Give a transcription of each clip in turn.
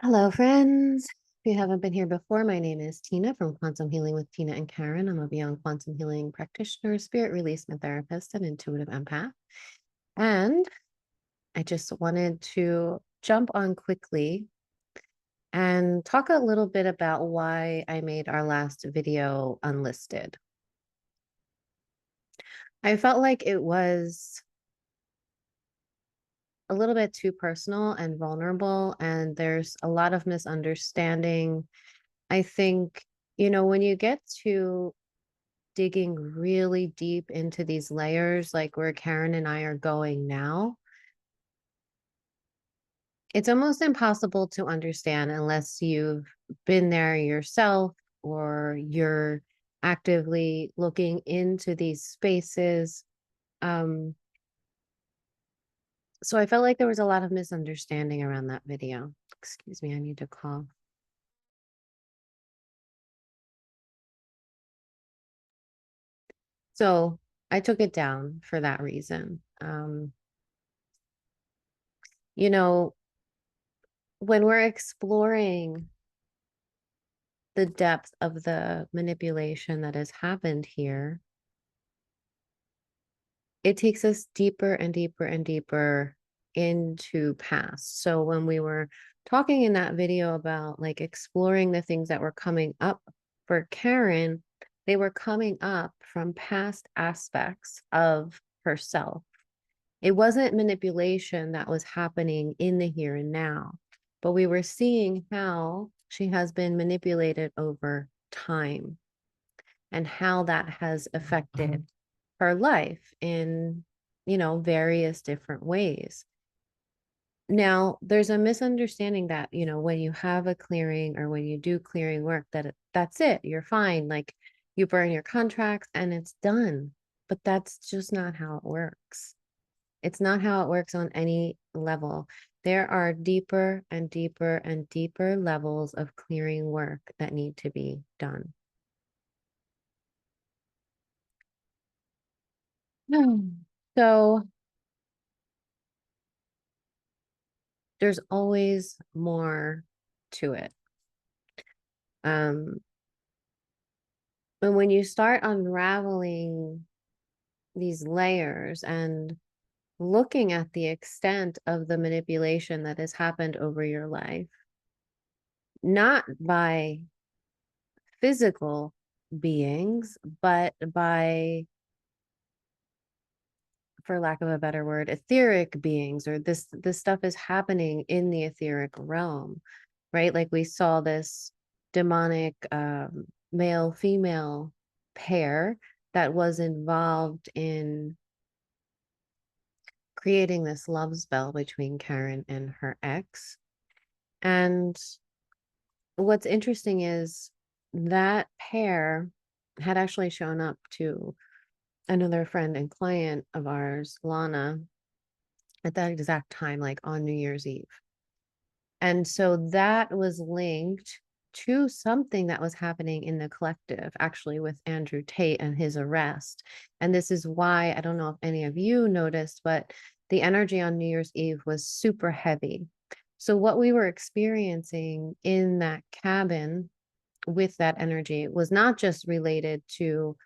Hello, friends. If you haven't been here before, my name is Tina from Quantum Healing with Tina and Karen. I'm a beyond quantum healing practitioner, spirit releasement therapist, and intuitive empath. And I just wanted to jump on quickly and talk a little bit about why I made our last video unlisted. I felt like it was a little bit too personal and vulnerable, and there's a lot of misunderstanding. I think, when you get to digging really deep into these layers, like where Karen and I are going now, it's almost impossible to understand unless you've been there yourself or you're actively looking into these spaces. Um, so I felt like there was a lot of misunderstanding around that video. Excuse me, I need to cough. So I took it down for that reason. You know, when we're exploring the depth of the manipulation that has happened here, it takes us deeper and deeper and deeper into past. So when we were talking in that video about like exploring the things that were coming up for Karen, they were coming up from past aspects of herself. It wasn't manipulation that was happening in the here and now, but we were seeing how she has been manipulated over time and how that has affected her life in, various different ways. Now, there's a misunderstanding that, when you have a clearing or when you do clearing work, that's it, you're fine. Like you burn your contracts and it's done. But that's just not how it works. It's not how it works on any level. There are deeper and deeper and deeper levels of clearing work that need to be done. So there's always more to it. Um, and when you start unraveling these layers and looking at the extent of the manipulation that has happened over your life, not by physical beings, but by, for lack of a better word, etheric beings, or this stuff is happening in the etheric realm, right? Like we saw this demonic male female pair that was involved in creating this love spell between Karen and her ex. And what's interesting is that pair had actually shown up to another friend and client of ours, Lana, at that exact time, like on New Year's Eve. And so that was linked to something that was happening in the collective, actually, with Andrew Tate and his arrest. And this is why, I don't know if any of you noticed, but the energy on New Year's Eve was super heavy. So, what we were experiencing in that cabin with that energy was not just related to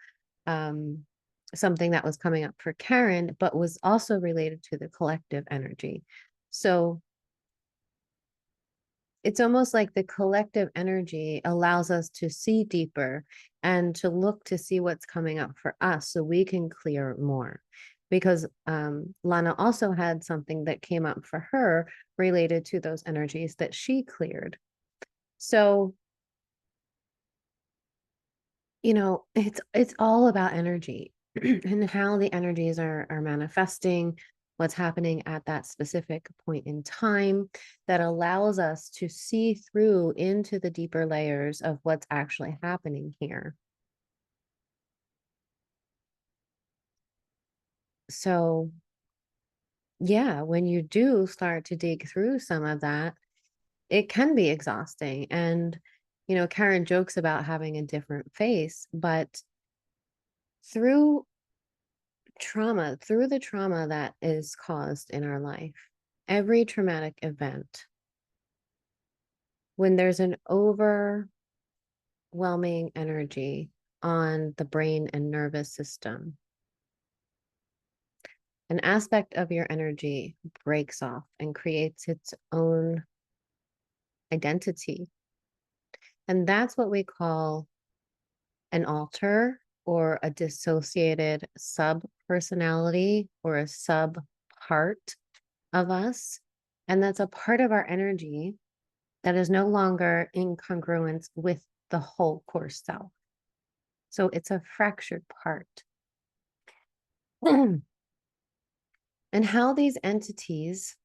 um, something that was coming up for Karen, but was also related to the collective energy. So, it's almost like the collective energy allows us to see deeper and to look to see what's coming up for us so we can clear more. Because Lana also had something that came up for her related to those energies that she cleared. So, it's all about energy and how the energies are manifesting, what's happening at that specific point in time that allows us to see through into the deeper layers of what's actually happening here. So, yeah, when you do start to dig through some of that, it can be exhausting. And, Karen jokes about having a different face, but through through the trauma that is caused in our life, every traumatic event when there's an overwhelming energy on the brain and nervous system, an aspect of your energy breaks off and creates its own identity. And that's what we call an alter or a dissociated sub personality or a sub part of us. And that's a part of our energy that is no longer in congruence with the whole core self. So it's a fractured part. And how these entities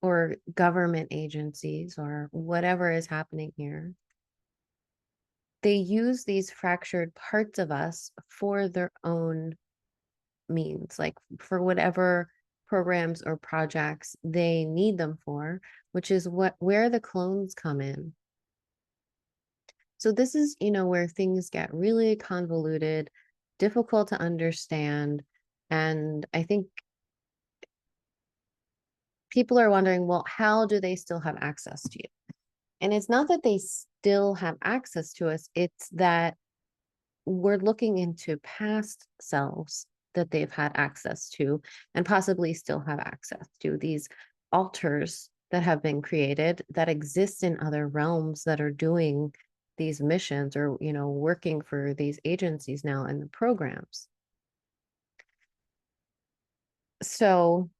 or government agencies or whatever is happening here, they use these fractured parts of us for their own means, like for whatever programs or projects they need them for, which is where the clones come in. So this is, where things get really convoluted, difficult to understand. And I think people are wondering, well, how do they still have access to you? And it's not that they still have access to us, it's that we're looking into past selves that they've had access to and possibly still have access to, these alters that have been created that exist in other realms that are doing these missions or, working for these agencies now in the programs. So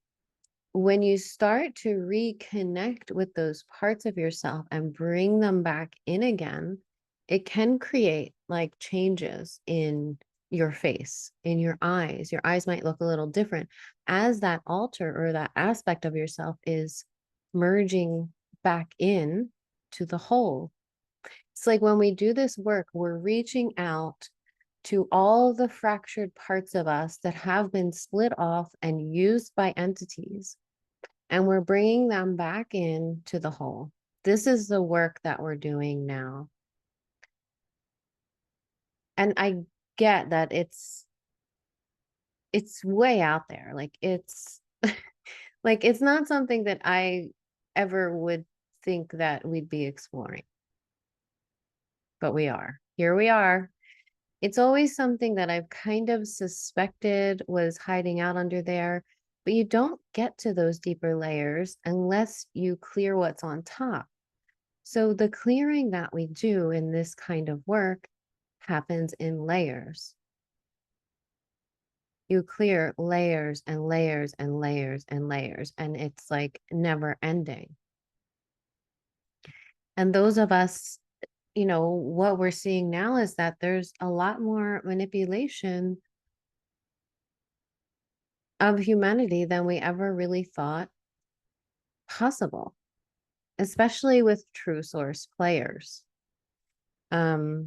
when you start to reconnect with those parts of yourself and bring them back in again, it can create like changes in your face, in your eyes. Your eyes might look a little different as that alter or that aspect of yourself is merging back in to the whole. It's like when we do this work, we're reaching out to all the fractured parts of us that have been split off and used by entities, and we're bringing them back in to the whole. This is the work that we're doing now. And I get that it's way out there. Like it's like it's not something that I ever would think that we'd be exploring. But we are. Here we are. It's always something that I've kind of suspected was hiding out under there, but you don't get to those deeper layers unless you clear what's on top. So the clearing that we do in this kind of work happens in layers. You clear layers and layers and layers and layers, and it's like never ending. And those of us, what we're seeing now is that there's a lot more manipulation of humanity than we ever really thought possible, especially with true source players. There's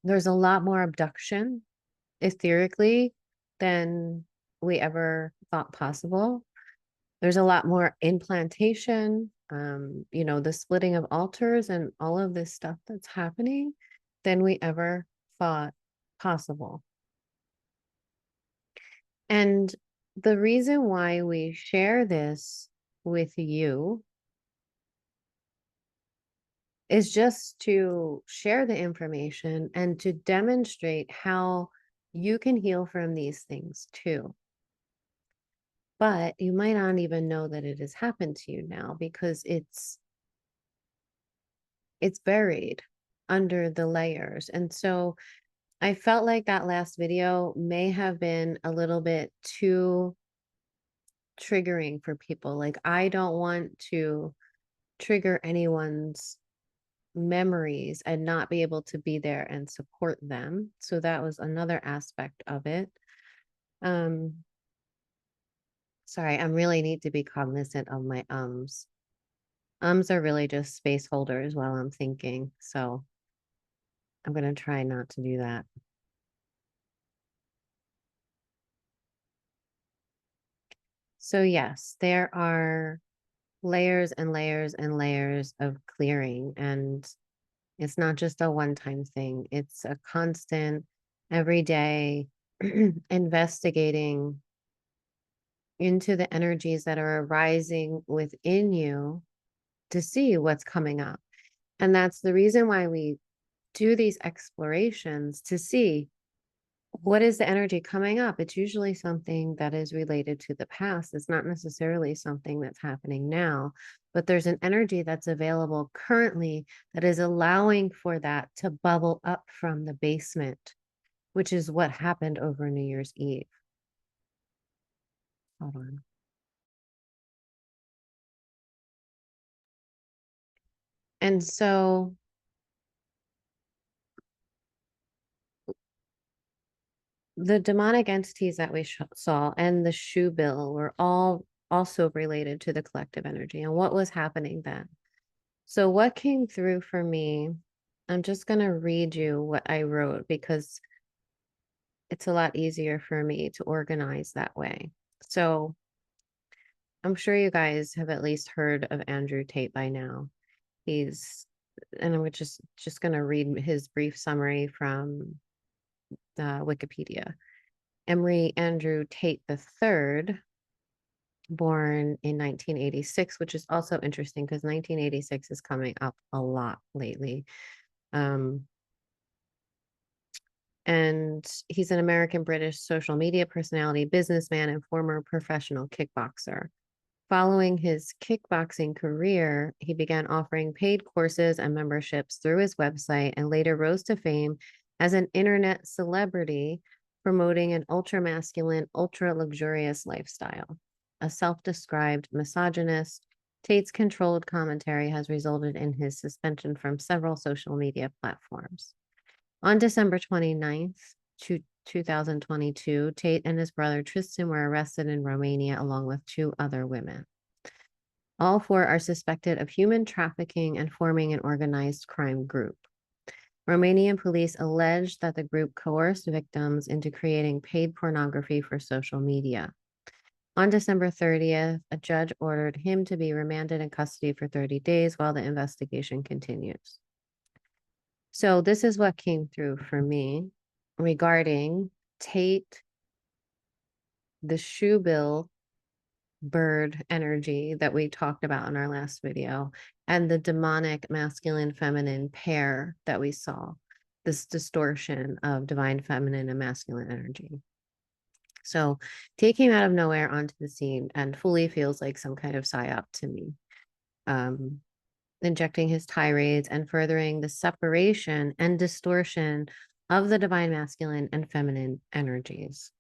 a lot more abduction etherically than we ever thought possible. There's a lot more implantation, the splitting of altars and all of this stuff that's happening than we ever thought possible. And the reason why we share this with you is just to share the information and to demonstrate how you can heal from these things too. But you might not even know that it has happened to you now because it's buried under the layers. And so I felt like that last video may have been a little bit too triggering for people. Like, I don't want to trigger anyone's memories and not be able to be there and support them. So that was another aspect of it. Sorry, I really need to be cognizant of my ums. Ums are really just space holders while I'm thinking. So I'm going to try not to do that. So yes, there are layers and layers and layers of clearing, and it's not just a one-time thing. It's a constant, everyday investigating into the energies that are arising within you to see what's coming up. And that's the reason why we do these explorations, to see what is the energy coming up. It's usually something that is related to the past. It's not necessarily something that's happening now, but there's an energy that's available currently that is allowing for that to bubble up from the basement, which is what happened over New Year's Eve. Hold on. And so the demonic entities that we saw and the shoebill were all also related to the collective energy and what was happening then. So what came through for me, I'm just going to read you what I wrote because it's a lot easier for me to organize that way. So I'm sure you guys have at least heard of Andrew Tate by now. And I'm just going to read his brief summary from Wikipedia. Andrew Tate III, born in 1986, which is also interesting because 1986 is coming up a lot lately. And he's an American-British social media personality, businessman, and former professional kickboxer. Following his kickboxing career, he began offering paid courses and memberships through his website and later rose to fame as an internet celebrity promoting an ultra-masculine, ultra-luxurious lifestyle. A self-described misogynist, Tate's controlled commentary has resulted in his suspension from several social media platforms. On December 29th, 2022, Tate and his brother Tristan were arrested in Romania along with 2 other women. All 4 are suspected of human trafficking and forming an organized crime group. Romanian police alleged that the group coerced victims into creating paid pornography for social media. On December 30th, a judge ordered him to be remanded in custody for 30 days while the investigation continues. So this is what came through for me regarding Tate, the shoebill bird energy that we talked about in our last video, and the demonic masculine feminine pair that we saw, this distortion of divine feminine and masculine energy. So Tate came out of nowhere onto the scene and fully feels like some kind of psyop to me. Injecting his tirades and furthering the separation and distortion of the divine masculine and feminine energies.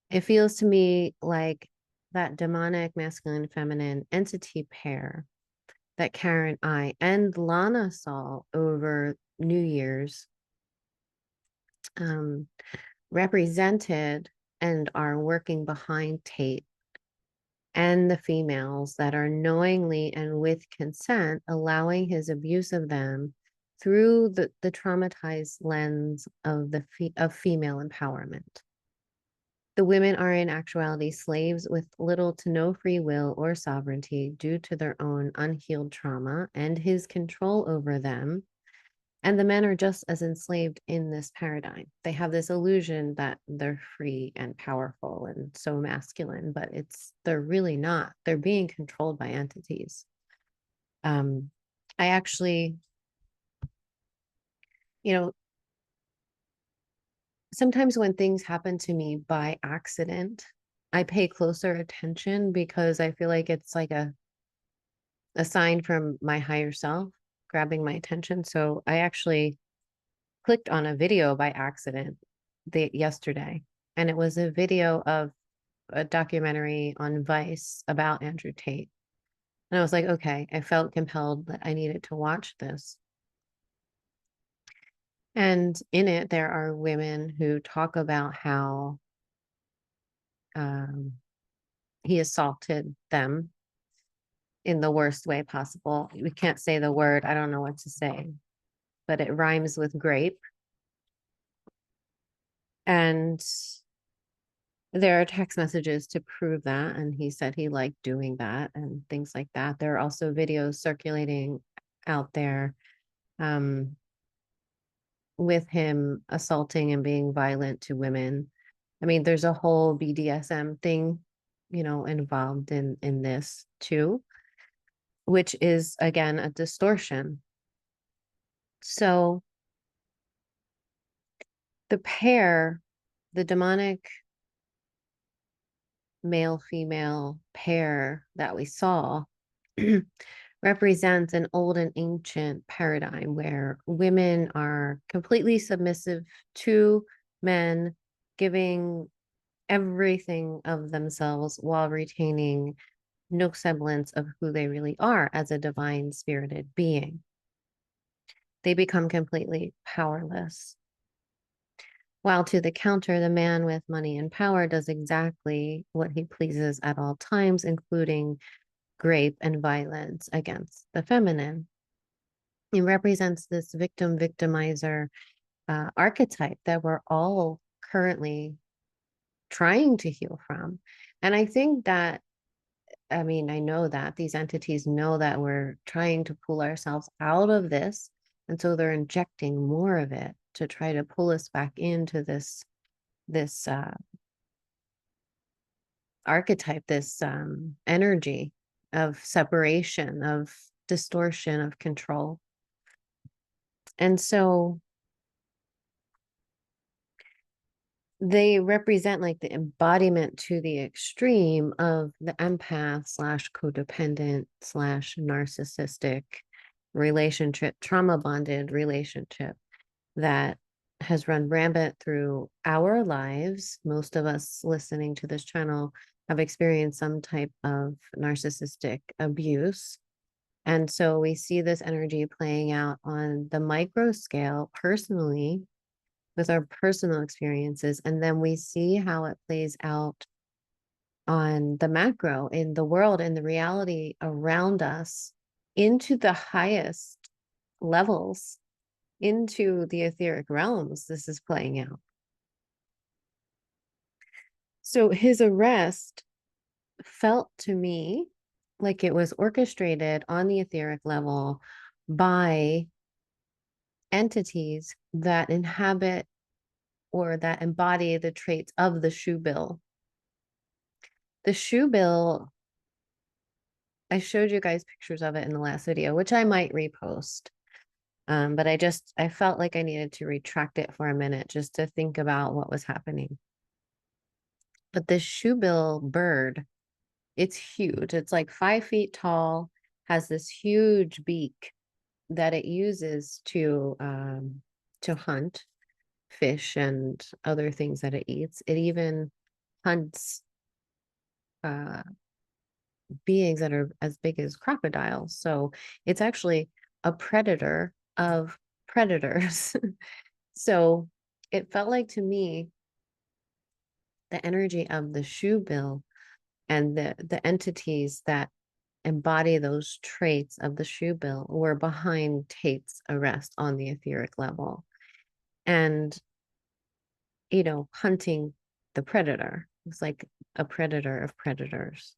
It feels to me like that demonic masculine feminine entity pair that Karen I and Lana saw over New Year's represented and are working behind Tate and the females that are knowingly and with consent allowing his abuse of them through the traumatized lens of female empowerment. The women are in actuality slaves with little to no free will or sovereignty due to their own unhealed trauma and his control over them. And the men are just as enslaved in this paradigm. They have this illusion that they're free and powerful and so masculine, but they're really not. They're being controlled by entities. I actually, sometimes when things happen to me by accident, I pay closer attention because I feel like it's like a sign from my higher self grabbing my attention. So I actually clicked on a video by accident yesterday, and it was a video of a documentary on Vice about Andrew Tate. And I was like, okay, I felt compelled that I needed to watch this. And in it, there are women who talk about how he assaulted them in the worst way possible. We can't say the word, I don't know what to say, but it rhymes with grape. And there are text messages to prove that. And he said he liked doing that and things like that. There are also videos circulating out there with him assaulting and being violent to women. I mean, there's a whole BDSM thing, involved in this too. which is again a distortion. So the pair, the demonic male-female pair that we saw represents an old and ancient paradigm where women are completely submissive to men, giving everything of themselves while retaining no semblance of who they really are as a divine spirited being. They become completely powerless. While to the counter, the man with money and power does exactly what he pleases at all times, including rape and violence against the feminine. It represents this victim victimizer archetype that we're all currently trying to heal from. And I think that, I mean, I know that these entities know that we're trying to pull ourselves out of this. And so they're injecting more of it to try to pull us back into this archetype, this energy of separation, of distortion, of control. And so they represent like the embodiment to the extreme of the empath slash codependent slash narcissistic relationship, trauma bonded relationship that has run rampant through our lives. Most of us listening to this channel have experienced some type of narcissistic abuse. And so we see this energy playing out on the micro scale personally with our personal experiences. And then we see how it plays out on the macro in the world and the reality around us into the highest levels, into the etheric realms. This is playing out. So his arrest felt to me like it was orchestrated on the etheric level by entities that inhabit or that embody the traits of the shoebill. The shoebill, I showed you guys pictures of it in the last video, which I might repost. But I felt like I needed to retract it for a minute just to think about what was happening. But this shoebill bird, it's huge. It's like 5 feet tall, has this huge beak that it uses to hunt fish and other things that it eats. It even hunts beings that are as big as crocodiles. So it's actually a predator of predators. So it felt like to me, the energy of the shoebill and the entities that embody those traits of the shoebill were behind Tate's arrest on the etheric level. And, you know, hunting the predator. It's like a predator of predators.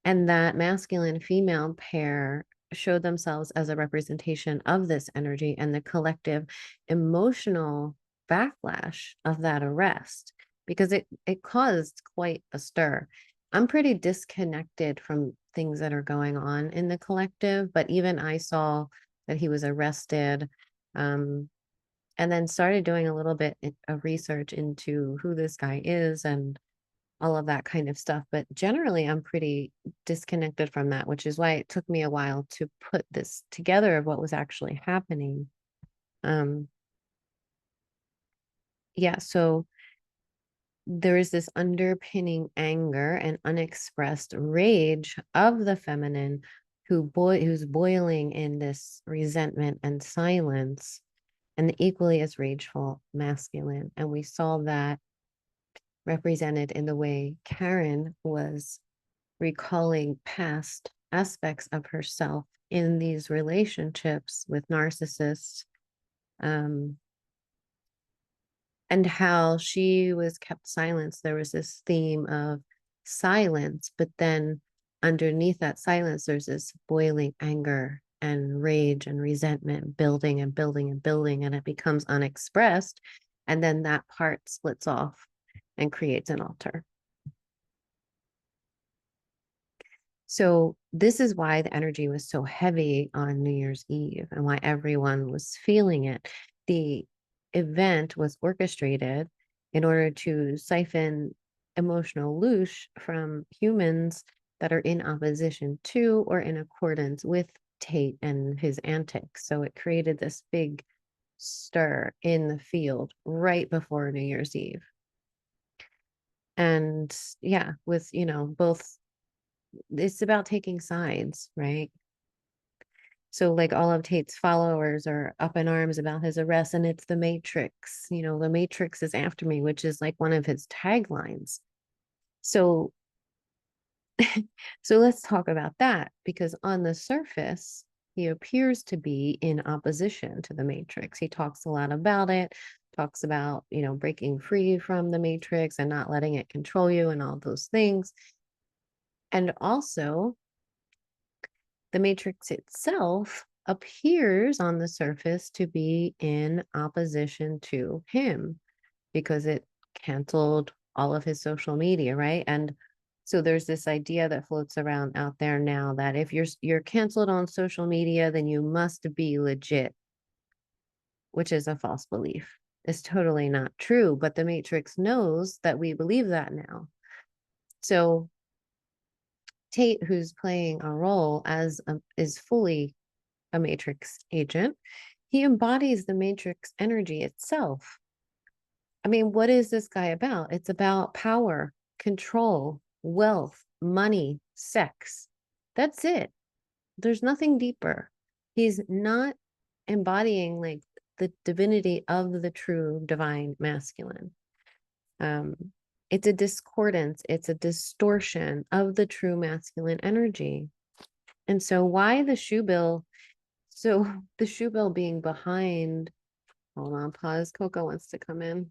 And that masculine female pair showed themselves as a representation of this energy and the collective emotional backlash of that arrest, because it caused quite a stir. I'm pretty disconnected from things that are going on in the collective, but even I saw that he was arrested, and then started doing a little bit of research into who this guy is and all of that kind of stuff. But generally, I'm pretty disconnected from that, which is why it took me a while to put this together of what was actually happening. Yeah, so there is this underpinning anger and unexpressed rage of the feminine who's boiling in this resentment and silence, and the equally as rageful masculine. And we saw that represented in the way Karen was recalling past aspects of herself in these relationships with narcissists, and how she was kept silent. There was this theme of silence, but then underneath that silence, there's this boiling anger and rage and resentment building and building and building, and it becomes unexpressed. And then that part splits off and creates an altar. So this is why the energy was so heavy on New Year's Eve and why everyone was feeling it. The event was orchestrated in order to siphon emotional loosh from humans that are in opposition to or in accordance with Tate and his antics. So it created this big stir in the field right before New Year's Eve. And yeah, with, both, it's about taking sides, right? So, like, all of Tate's followers are up in arms about his arrest, and it's the Matrix. The Matrix is after me, which is like one of his taglines. So, so let's talk about that, because on the surface, he appears to be in opposition to the Matrix. He talks a lot about it, talks about, breaking free from the Matrix and not letting it control you and all those things. And also, the matrix itself appears on the surface to be in opposition to him because it canceled all of his social media, right? And so there's this idea that floats around out there now that if you're canceled on social media, then you must be legit, which is a false belief. It's totally not true, but the matrix knows that we believe that now. So Tate, who's playing a role is fully a matrix agent, he embodies the matrix energy itself. I mean, what is this guy about? It's about power, control, wealth, money, sex. That's it. There's nothing deeper. He's not embodying like the divinity of the true divine masculine. Um, it's a discordance, it's a distortion of the true masculine energy. And so, why the shoebill? So the shoebill being behind, hold on, pause. Coco wants to come in.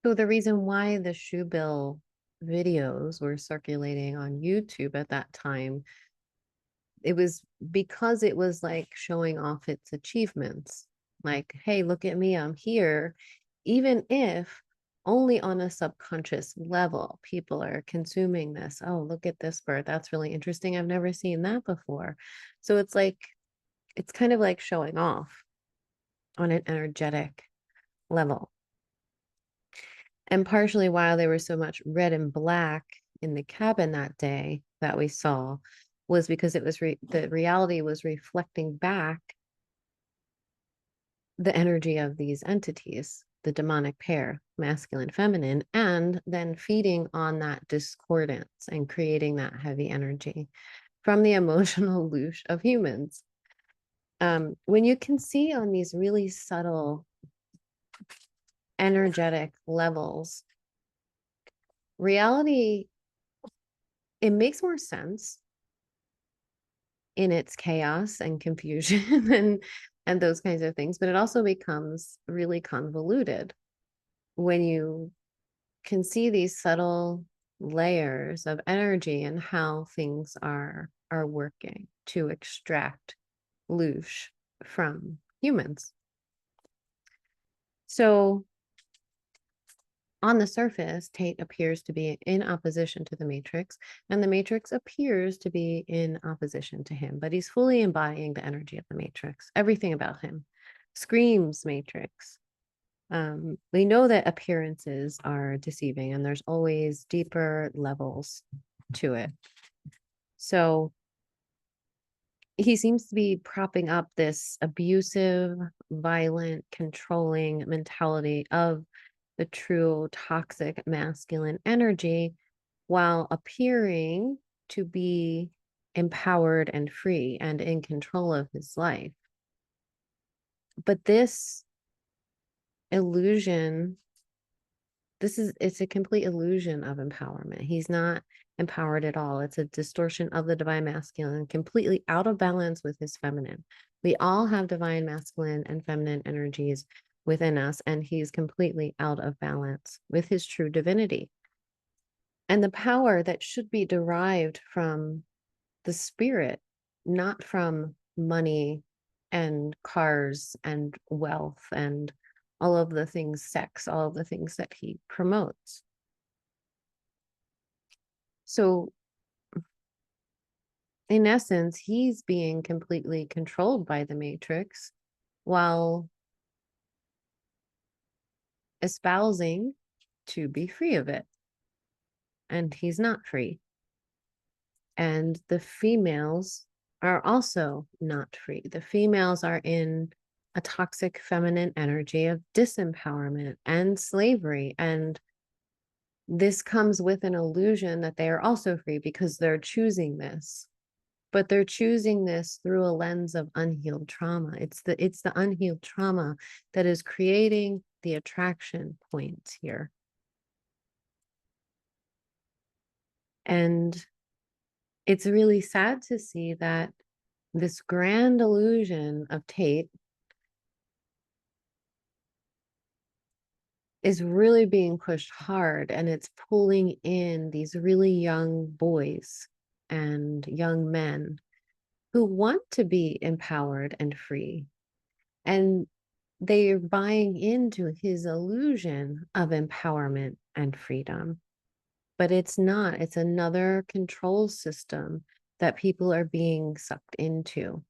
So the reason why the shoebill videos were circulating on YouTube at that time, it was because it was like showing off its achievements. Like, hey, look at me, I'm here. Even if only on a subconscious level, people are consuming this. Oh, look at this bird. That's really interesting. I've never seen that before. So it's kind of like showing off on an energetic level. And partially why there was so much red and black in the cabin that day that we saw was because it was the reality was reflecting back the energy of these entities, the demonic pair, masculine, feminine, and then feeding on that discordance and creating that heavy energy from the emotional loosh of humans. When you can see on these really subtle energetic levels, reality, it makes more sense in its chaos and confusion and those kinds of things, but it also becomes really convoluted when you can see these subtle layers of energy and how things are working to extract loosh from humans. So on the surface, Tate appears to be in opposition to the Matrix, and the Matrix appears to be in opposition to him, but he's fully embodying the energy of the Matrix. Everything about him screams Matrix. We know that appearances are deceiving, and there's always deeper levels to it. So he seems to be propping up this abusive, violent, controlling mentality of the true toxic masculine energy while appearing to be empowered and free and in control of his life. But this illusion, it's a complete illusion of empowerment. He's not empowered at all. It's a distortion of the divine masculine, completely out of balance with his feminine. We all have divine masculine and feminine energies within us, and he's completely out of balance with his true divinity. And the power that should be derived from the spirit, not from money and cars and wealth and all of the things, sex, all of the things that he promotes. So in essence, he's being completely controlled by the matrix while espousing to be free of it. And he's not free. And the females are also not free. The females are in a toxic feminine energy of disempowerment and slavery. And this comes with an illusion that they are also free because they're choosing this. But they're choosing this through a lens of unhealed trauma. It's the unhealed trauma that is creating the attraction point here. And it's really sad to see that this grand illusion of Tate is really being pushed hard, and it's pulling in these really young boys and young men who want to be empowered and free. And they're buying into his illusion of empowerment and freedom. But it's not, it's another control system that people are being sucked into.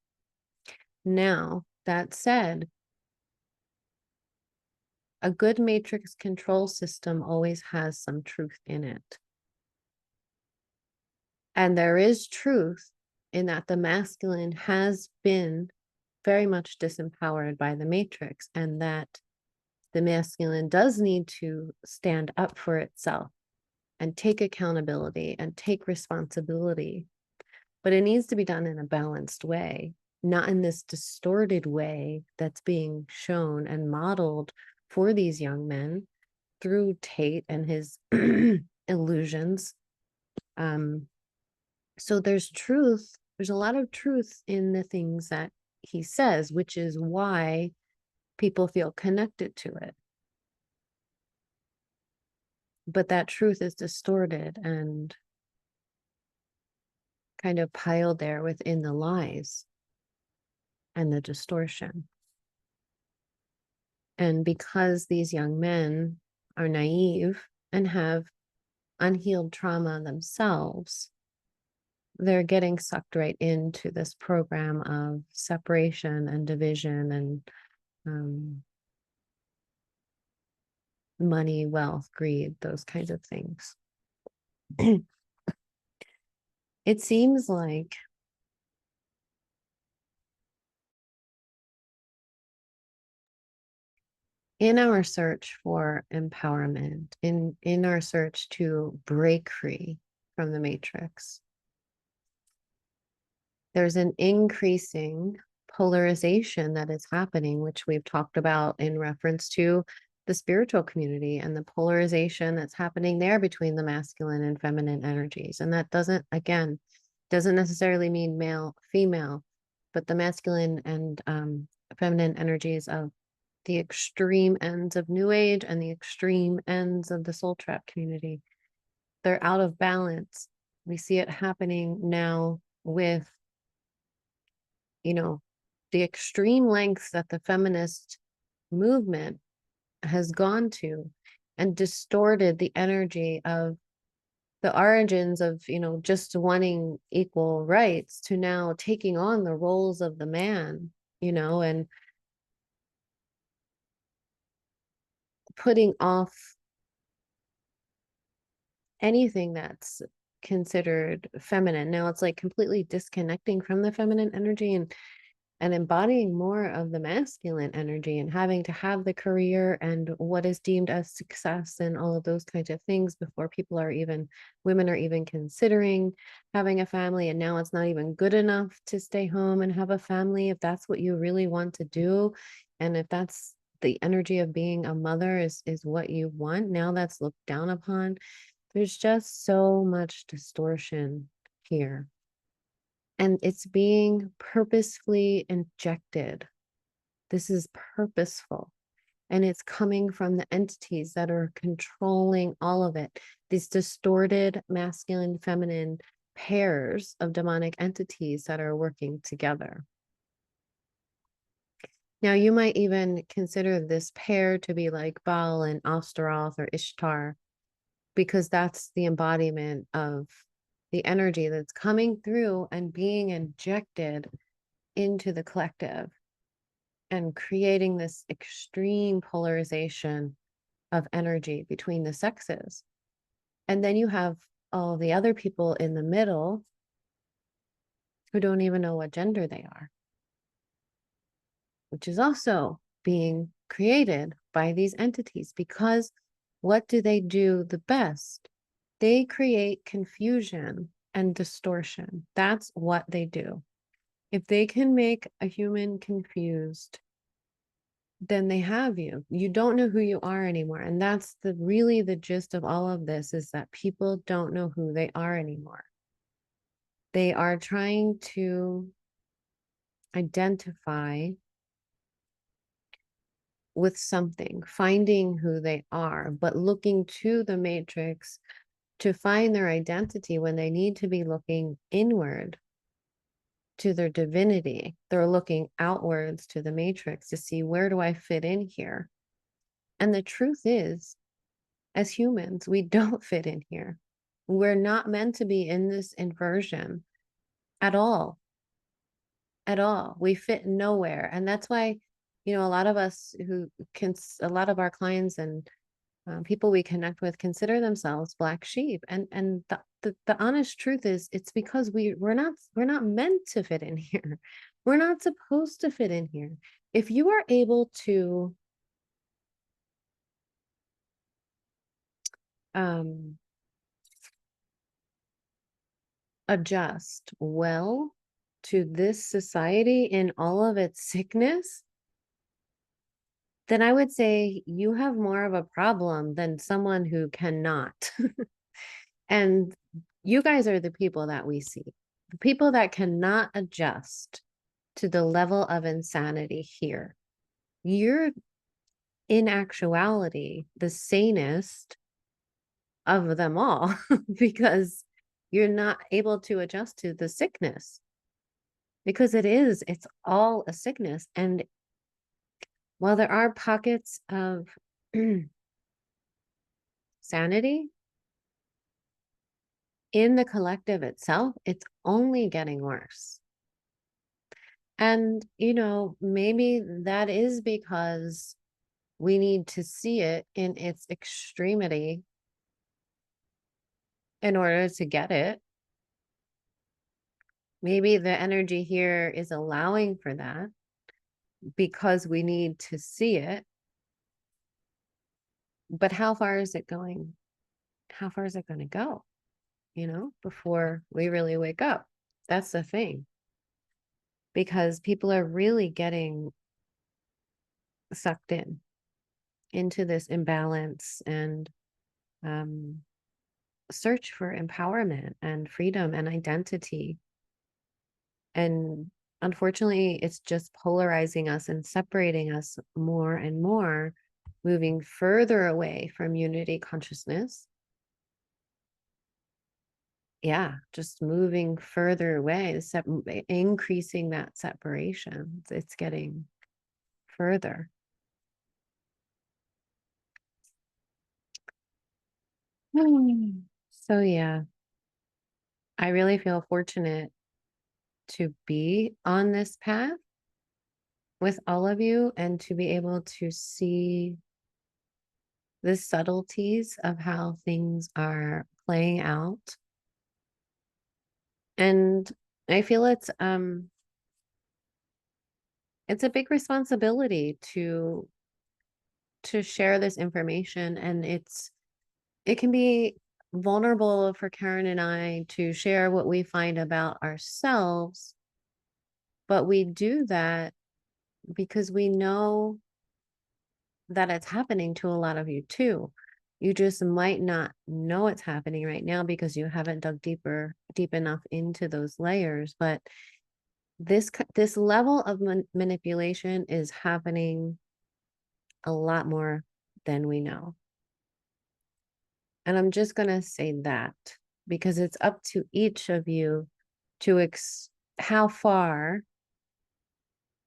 Now, that said, a good matrix control system always has some truth in it. And there is truth in that the masculine has been very much disempowered by the matrix, and that the masculine does need to stand up for itself and take accountability and take responsibility. But it needs to be done in a balanced way, not in this distorted way that's being shown and modeled for these young men through Tate and his illusions. So there's truth. There's a lot of truth in the things that he says, which is why people feel connected to it. But that truth is distorted and kind of piled there within the lies and the distortion. And because these young men are naive and have unhealed trauma themselves, they're getting sucked right into this program of separation and division and money, wealth, greed, those kinds of things. It seems like in our search for empowerment, in our search to break free from the matrix, there's an increasing polarization that is happening, which we've talked about in reference to the spiritual community and the polarization that's happening there between the masculine and feminine energies. And that doesn't necessarily mean male, female, but the masculine and feminine energies of the extreme ends of New Age and the extreme ends of the soul trap community. They're out of balance. We see it happening now with, the extreme lengths that the feminist movement has gone to and distorted the energy of the origins of, just wanting equal rights to now taking on the roles of the man, and putting off anything that's considered feminine. Now it's like completely disconnecting from the feminine energy and embodying more of the masculine energy and having to have the career and what is deemed as success and all of those kinds of things before women are even considering having a family. And now it's not even good enough to stay home and have a family if that's what you really want to do. And if that's the energy of being a mother is what you want, now that's looked down upon. There's just so much distortion here. And it's being purposefully injected. This is purposeful. And it's coming from the entities that are controlling all of it. These distorted masculine, feminine pairs of demonic entities that are working together. Now, you might even consider this pair to be like Baal and Astaroth or Ishtar, because that's the embodiment of the energy that's coming through and being injected into the collective and creating this extreme polarization of energy between the sexes. And then you have all the other people in the middle who don't even know what gender they are, which is also being created by these entities, because what do they do the best? They create confusion and distortion. That's what they do. If they can make a human confused, then they have you. You don't know who you are anymore. And that's really the gist of all of this, is that people don't know who they are anymore. They are trying to identify with something, finding who they are, but looking to the matrix to find their identity when they need to be looking inward to their divinity. They're looking outwards to the matrix to see, where do I fit in here? And the truth is, as humans, we don't fit in here. We're not meant to be in this inversion at all. At all. We fit nowhere. And that's why, a lot of us a lot of our clients and people we connect with consider themselves black sheep. And the honest truth is, it's because we're not meant to fit in here. We're not supposed to fit in here. If you are able to adjust well to this society in all of its sickness, then I would say you have more of a problem than someone who cannot. And you guys are the people that we see, the people that cannot adjust to the level of insanity here. You're, in actuality, the sanest of them all because you're not able to adjust to the sickness, because it's all a sickness. And while there are pockets of sanity in the collective itself, it's only getting worse. And, maybe that is because we need to see it in its extremity in order to get it. Maybe the energy here is allowing for that because we need to see it. But how far is it going? How far is it going to go, before we really wake up? That's the thing. Because people are really getting sucked into this imbalance and search for empowerment and freedom and identity. And unfortunately, it's just polarizing us and separating us more and more, moving further away from unity consciousness. Yeah, just moving further away, increasing that separation. It's getting further. So yeah, I really feel fortunate to be on this path with all of you and to be able to see the subtleties of how things are playing out. And I feel it's a big responsibility to share this information, and it can be vulnerable for Karen and I to share what we find about ourselves, but we do that because we know that it's happening to a lot of you too. You just might not know it's happening right now because you haven't dug deep enough into those layers. But this level of manipulation is happening a lot more than we know. And I'm just going to say that because it's up to each of you to how far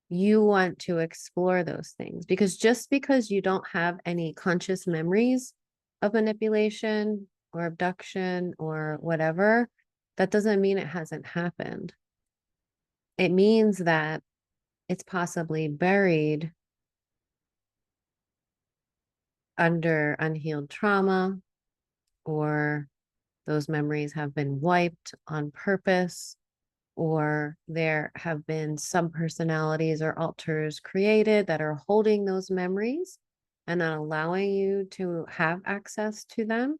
you want to explore those things. Because just because you don't have any conscious memories of manipulation or abduction or whatever, that doesn't mean it hasn't happened. It means that it's possibly buried under unhealed trauma, or those memories have been wiped on purpose, or there have been subpersonalities or alters created that are holding those memories and not allowing you to have access to them.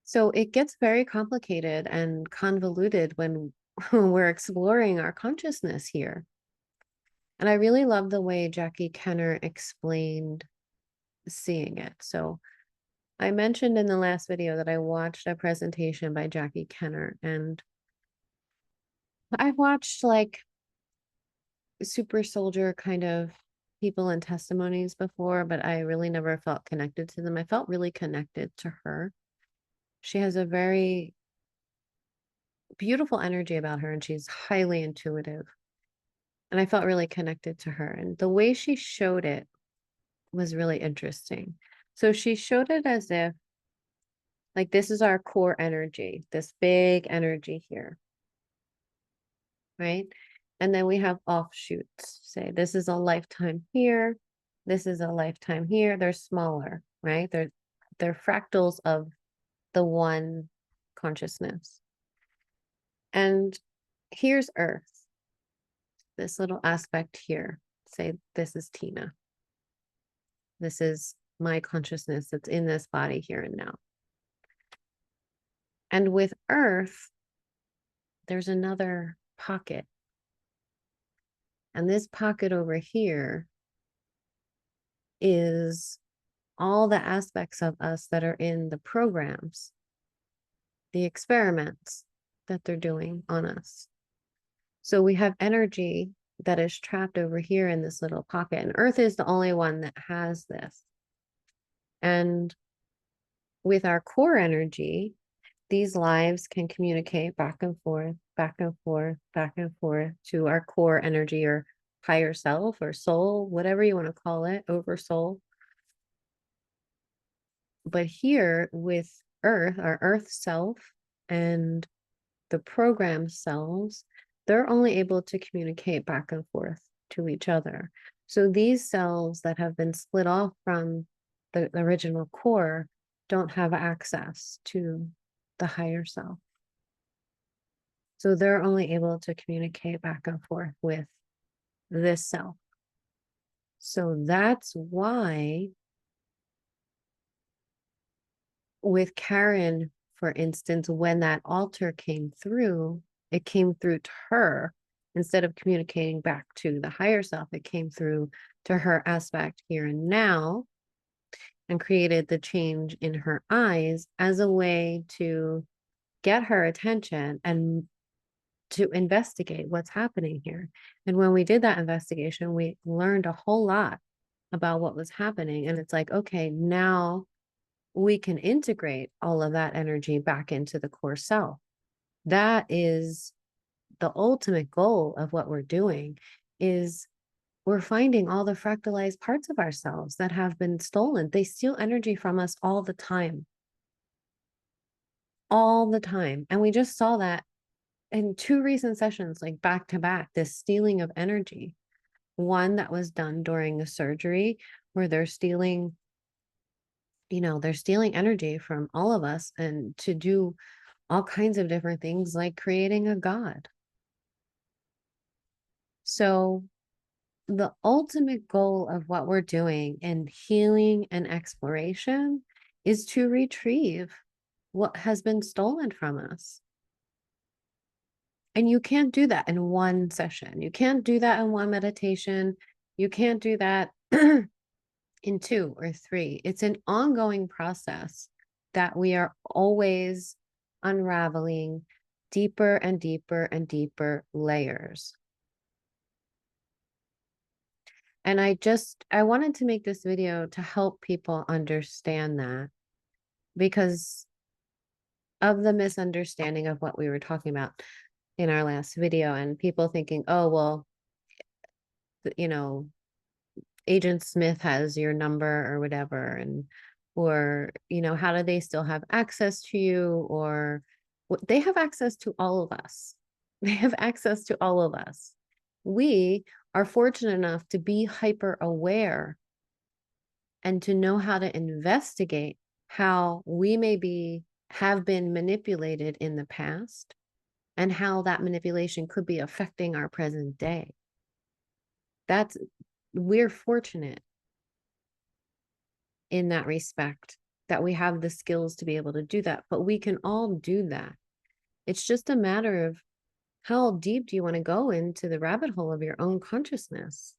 So it gets very complicated and convoluted when we're exploring our consciousness here. And I really love the way Jackie Kenner explained seeing it. So I mentioned in the last video that I watched a presentation by Jackie Kenner, and I've watched like super soldier kind of people and testimonies before, but I really never felt connected to them. I felt really connected to her. She has a very beautiful energy about her, and she's highly intuitive. And I felt really connected to her. And the way she showed it was really interesting. So she showed it as if, like, this is our core energy, this big energy here, right? And then we have offshoots. Say this is a lifetime here, this is a lifetime here. They're smaller, right? They're fractals of the one consciousness. And here's Earth, this little aspect here. Say this is Tina. This is my consciousness that's in this body here and now. And with Earth, there's another pocket. And this pocket over here is all the aspects of us that are in the programs, the experiments that they're doing on us. So we have energy that is trapped over here in this little pocket, and Earth is the only one that has this. And with our core energy, these lives can communicate back and forth, back and forth, back and forth to our core energy or higher self or soul, whatever you want to call it, over soul. But here with Earth, our Earth self and the program selves, they're only able to communicate back and forth to each other. So these selves that have been split off from the original core don't have access to the higher self. So they're only able to communicate back and forth with this self. So that's why with Karen, for instance, when that altar came through, it came through to her. Instead of communicating back to the higher self, it came through to her aspect here and now and created the change in her eyes as a way to get her attention and to investigate what's happening here. And when we did that investigation, we learned a whole lot about what was happening. And it's like, okay, now we can integrate all of that energy back into the core self. That is the ultimate goal of what we're doing, is we're finding all the fractalized parts of ourselves that have been stolen. They steal energy from us all the time. All the time. And we just saw that in 2 recent sessions, like back to back, this stealing of energy. One that was done during the surgery where they're stealing, they're stealing energy from all of us and to do all kinds of different things like creating a god. So the ultimate goal of what we're doing in healing and exploration is to retrieve what has been stolen from us. And you can't do that in one session. You can't do that in one meditation. You can't do that in 2 or 3. It's an ongoing process that we are always unraveling deeper and deeper and deeper layers. And I wanted to make this video to help people understand that, because of the misunderstanding of what we were talking about in our last video, and people thinking, oh, well, Agent Smith has your number or whatever, or how do they still have access to you? Or They have access to all of us. They have access to all of us. We are fortunate enough to be hyper aware and to know how to investigate how we have been manipulated in the past and how that manipulation could be affecting our present day. We're fortunate in that respect that we have the skills to be able to do that, but we can all do that. It's just a matter of how deep do you want to go into the rabbit hole of your own consciousness?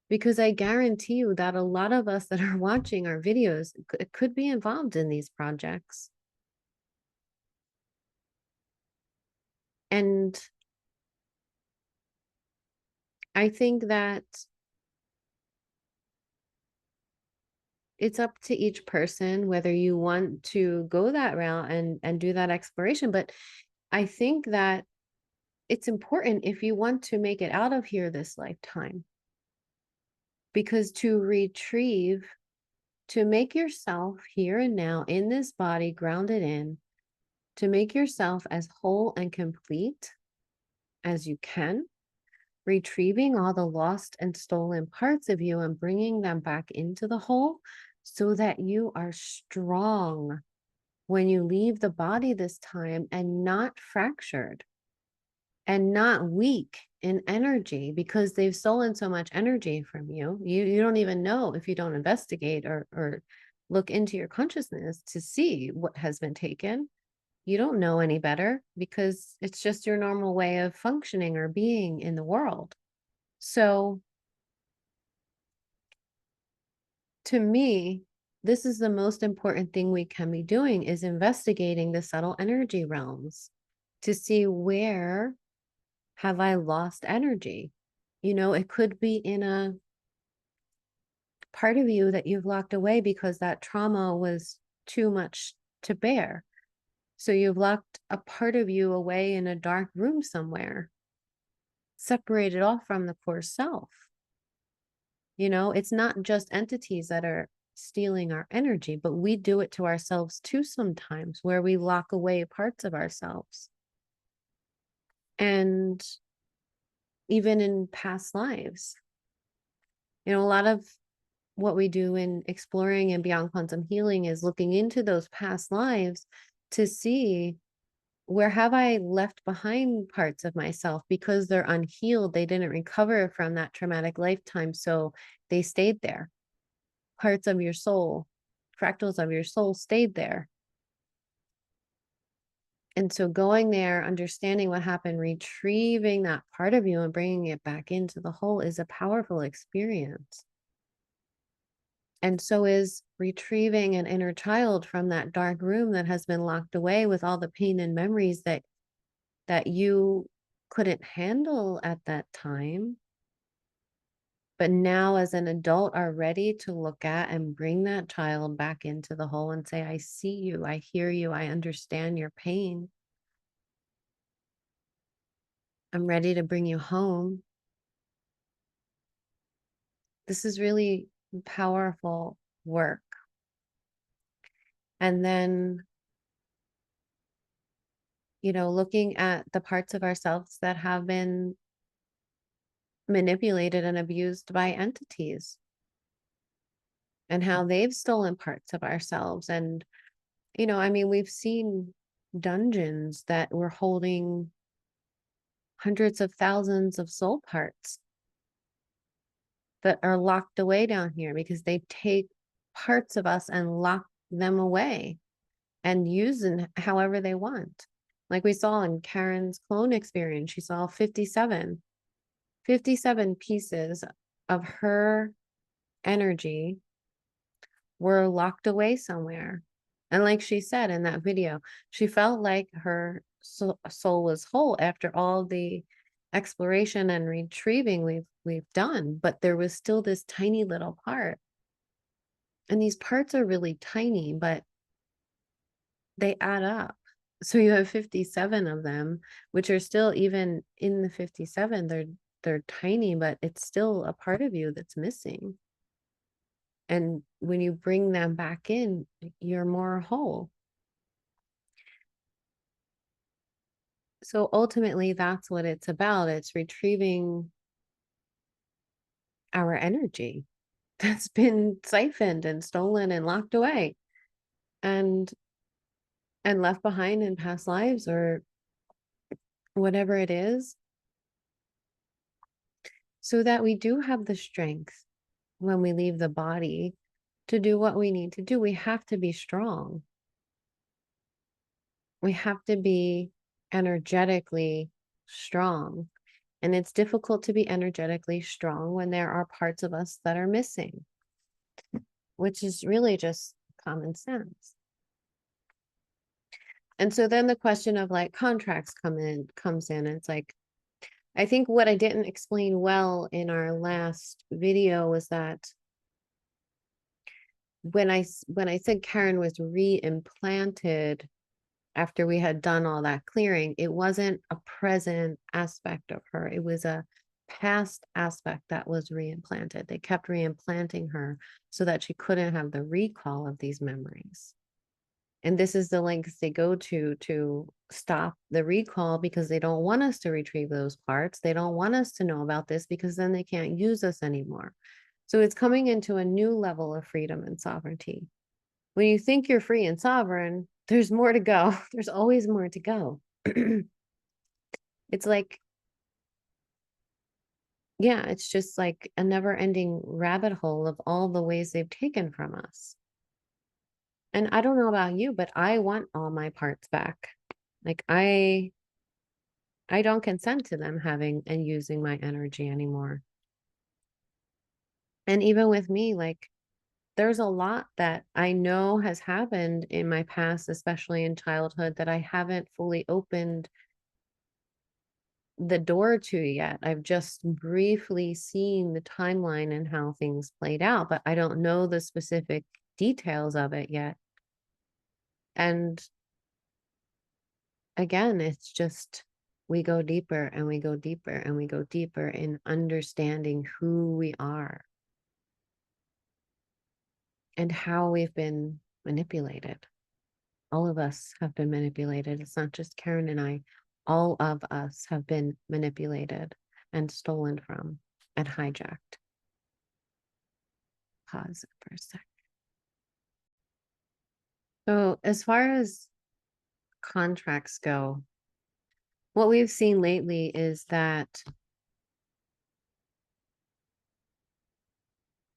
Because I guarantee you that a lot of us that are watching our videos could be involved in these projects. And I think that it's up to each person whether you want to go that route and do that exploration. But I think that it's important if you want to make it out of here this lifetime, because to retrieve, to make yourself here and now in this body grounded in, to make yourself as whole and complete as you can, retrieving all the lost and stolen parts of you and bringing them back into the whole so that you are strong when you leave the body this time and not fractured and not weak in energy because they've stolen so much energy from you. You don't even know if you don't investigate or look into your consciousness to see what has been taken. You don't know any better because it's just your normal way of functioning or being in the world. So to me, this is the most important thing we can be doing, is investigating the subtle energy realms to see where have I lost energy. It could be in a part of you that you've locked away because that trauma was too much to bear. So you've locked a part of you away in a dark room somewhere, separated off from the core self. It's not just entities that are stealing our energy, but we do it to ourselves too sometimes, where we lock away parts of ourselves. And even in past lives, a lot of what we do in exploring and beyond quantum healing is looking into those past lives to see, where have I left behind parts of myself because they're unhealed? They didn't recover from that traumatic lifetime, so they stayed there. Parts of your soul, fractals of your soul stayed there. And so going there, understanding what happened, retrieving that part of you and bringing it back into the whole is a powerful experience. And so is retrieving an inner child from that dark room that has been locked away with all the pain and memories that you couldn't handle at that time, but now as an adult are ready to look at and bring that child back into the whole and say, I see you, I hear you, I understand your pain. I'm ready to bring you home. This is really powerful work. And then, looking at the parts of ourselves that have been manipulated and abused by entities and how they've stolen parts of ourselves. And, we've seen dungeons that were holding hundreds of thousands of soul parts that are locked away down here because they take parts of us and lock them away and use them however they want. Like we saw in Karen's clone experience, she saw 57 pieces of her energy were locked away somewhere. And like she said in that video, she felt like her soul was whole after all the exploration and retrieving we've done, but there was still this tiny little part. And these parts are really tiny, but they add up. So you have 57 of them, which are still, even in the 57, they're tiny, but it's still a part of you that's missing. And when you bring them back in, you're more whole. So ultimately, that's what it's about. It's retrieving our energy that's been siphoned and stolen and locked away and left behind in past lives or whatever it is, so that we do have the strength when we leave the body to do what we need to do. We have to be strong. We have to be energetically strong. And it's difficult to be energetically strong when there are parts of us that are missing, which is really just common sense. And so then the question of like contracts comes in. It's like, I think what I didn't explain well in our last video was that when I said Karen was re-implanted after we had done all that clearing, it wasn't a present aspect of her. It was a past aspect that was re-implanted. They kept re-implanting her so that she couldn't have the recall of these memories. And this is the lengths they go to stop the recall, because they don't want us to retrieve those parts. They don't want us to know about this, because then they can't use us anymore. So it's coming into a new level of freedom and sovereignty. When you think you're free and sovereign, there's more to go. There's always more to go. It's like, yeah, it's just like a never ending rabbit hole of all the ways they've taken from us. And I don't know about you, but I want all my parts back. Like I don't consent to them having and using my energy anymore. And even with me, like there's a lot that I know has happened in my past, especially in childhood, that I haven't fully opened the door to yet. I've just briefly seen the timeline and how things played out, but I don't know the specific details of it yet. And again, it's just we go deeper and we go deeper and we go deeper in understanding who we are and how we've been manipulated. All of us have been manipulated. It's not just Karen and I. All of us have been manipulated and stolen from and hijacked. Pause for a sec. So as far as contracts go, what we've seen lately is that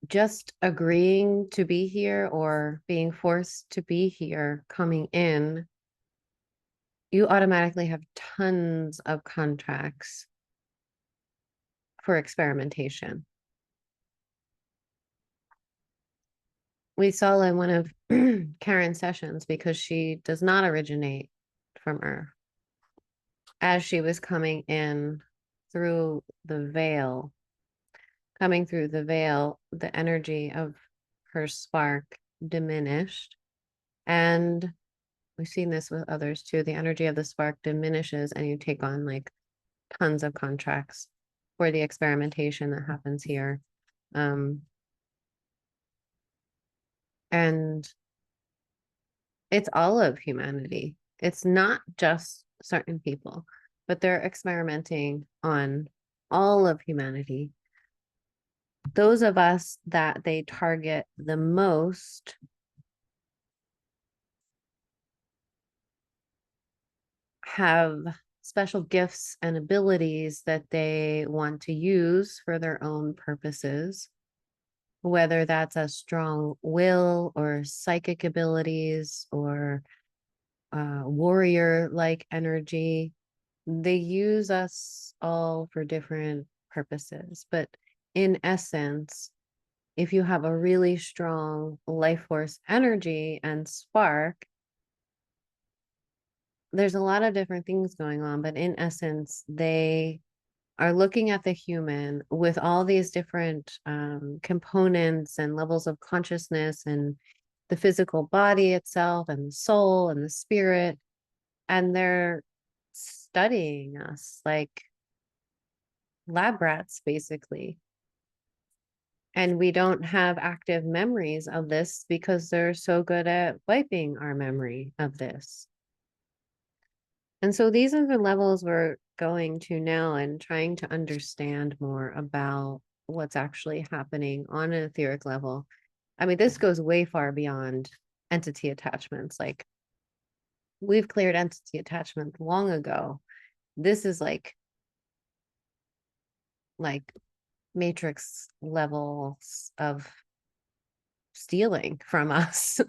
just agreeing to be here or being forced to be here coming in, you automatically have tons of contracts for experimentation. We saw in one of Karen's sessions, because she does not originate from Earth, as she was coming in through the veil, the energy of her spark diminished. And we've seen this with others too. The energy of the spark diminishes and you take on like tons of contracts for the experimentation that happens here. And it's all of humanity. It's not just certain people, but they're experimenting on all of humanity. Those of us that they target the most have special gifts and abilities that they want to use for their own purposes, whether that's a strong will or psychic abilities or warrior-like energy. They use us all for different purposes, but in essence, if you have a really strong life force energy and spark, there's a lot of different things going on, but in essence, they are looking at the human with all these different components and levels of consciousness and the physical body itself and the soul and the spirit, and they're studying us like lab rats, basically. And we don't have active memories of this because they're so good at wiping our memory of this. And so these are the levels we're going to now and trying to understand more about what's actually happening on an etheric level. I mean, this goes way far beyond entity attachments. Like, we've cleared entity attachment long ago. This is like matrix levels of stealing from us.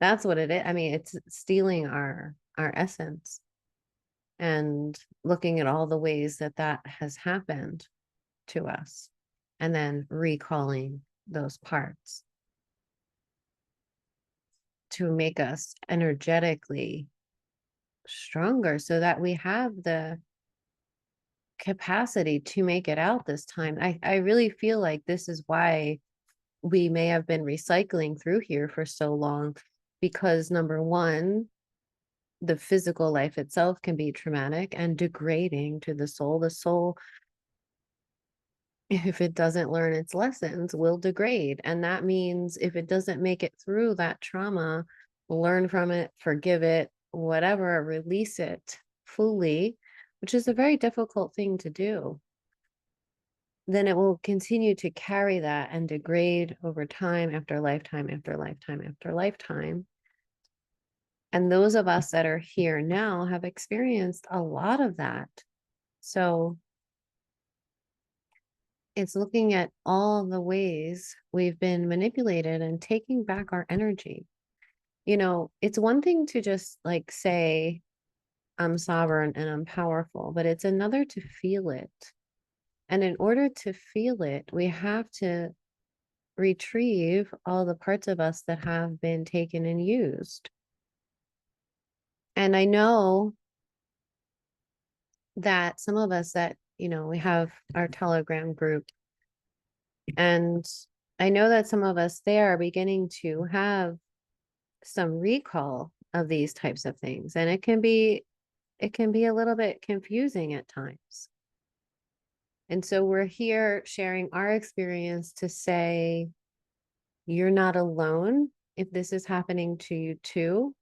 That's what it is. I mean, it's stealing our essence, and looking at all the ways that that has happened to us, and then recalling those parts to make us energetically stronger so that we have the capacity to make it out this time. I really feel like this is why we may have been recycling through here for so long, because number one, the physical life itself can be traumatic and degrading to the soul. The soul, if it doesn't learn its lessons, will degrade. And that means if it doesn't make it through that trauma, learn from it, forgive it, whatever, release it fully, which is a very difficult thing to do, then it will continue to carry that and degrade over time after lifetime after lifetime after lifetime. And those of us that are here now have experienced a lot of that. So it's looking at all the ways we've been manipulated and taking back our energy. You know, it's one thing to just like say, I'm sovereign and I'm powerful, but it's another to feel it. And in order to feel it, we have to retrieve all the parts of us that have been taken and used. And I know that some of us that, you know, we have our Telegram group, and I know that some of us there are beginning to have some recall of these types of things, and it can be a little bit confusing at times. And so we're here sharing our experience to say, you're not alone if this is happening to you too.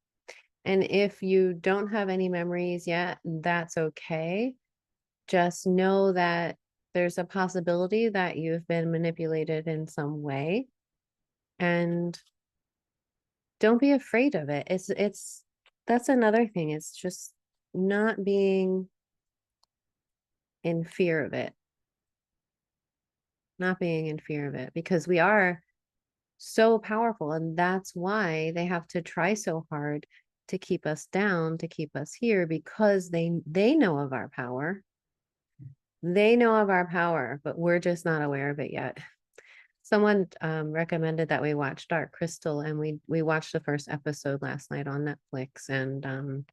And if you don't have any memories yet, that's okay. Just know that there's a possibility that you've been manipulated in some way. And don't be afraid of it. It's that's another thing. It's just not being in fear of it. Not being in fear of it, because we are so powerful, and that's why they have to try so hard to keep us down, to keep us here, because they know of our power. They know of our power, but we're just not aware of it yet. Someone recommended that we watch Dark Crystal, and we watched the first episode last night on Netflix. And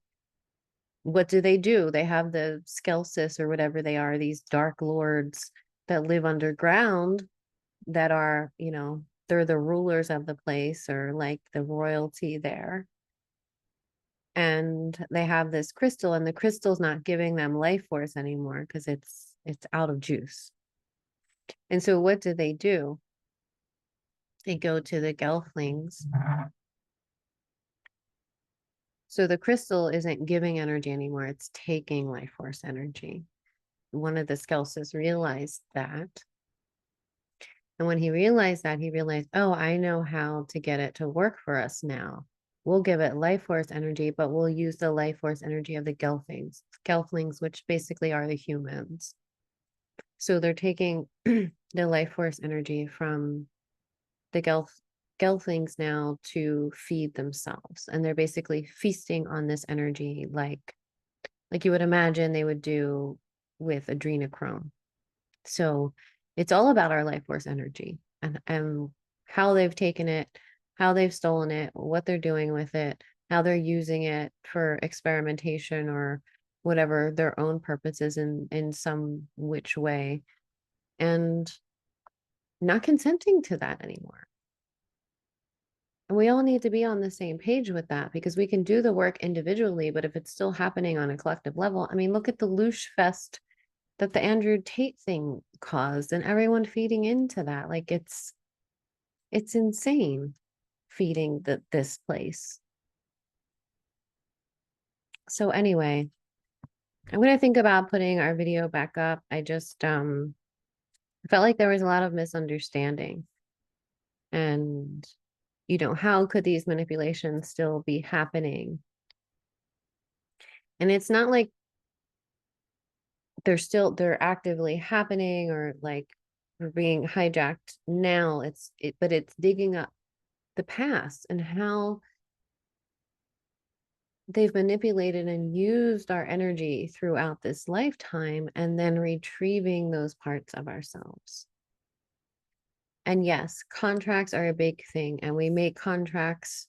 what do? They have the Skelsis or whatever they are, these dark lords that live underground, that are, you know, they're the rulers of the place, or like the royalty there. And they have this crystal, and the crystal's not giving them life force anymore because it's out of juice. And so what do? They go to the gelflings. So the crystal isn't giving energy anymore, it's taking life force energy. One of the Skelsis realized that. And when he realized that, he realized, oh, I know how to get it to work for us now. We'll give it life force energy, but we'll use the life force energy of the gelflings, which basically are the humans. So they're taking the life force energy from the gelflings now to feed themselves. And they're basically feasting on this energy like you would imagine they would do with adrenochrome. So it's all about our life force energy, and how they've taken it, how they've stolen it, what they're doing with it, how they're using it for experimentation or whatever their own purposes in some which way, and not consenting to that anymore. And we all need to be on the same page with that, because we can do the work individually, but if it's still happening on a collective level, I mean, look at the loosh fest that the Andrew Tate thing caused, and everyone feeding into that. Like it's insane, feeding this place. So anyway, I'm going to think about putting our video back up. I just felt like there was a lot of misunderstanding. And, how could these manipulations still be happening? And it's not like they're actively happening or like we're being hijacked now. But it's digging up the past and how they've manipulated and used our energy throughout this lifetime and then retrieving those parts of ourselves. And yes, contracts are a big thing, and we make contracts,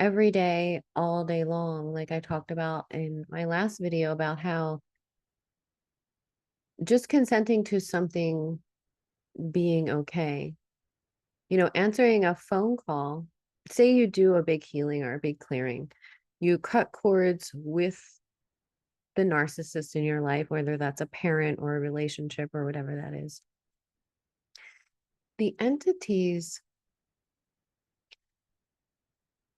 every day, all day long. Like I talked about in my last video about how just consenting to something being okay, answering a phone call, say you do a big healing or a big clearing, you cut cords with the narcissist in your life, whether that's a parent or a relationship or whatever that is. The entities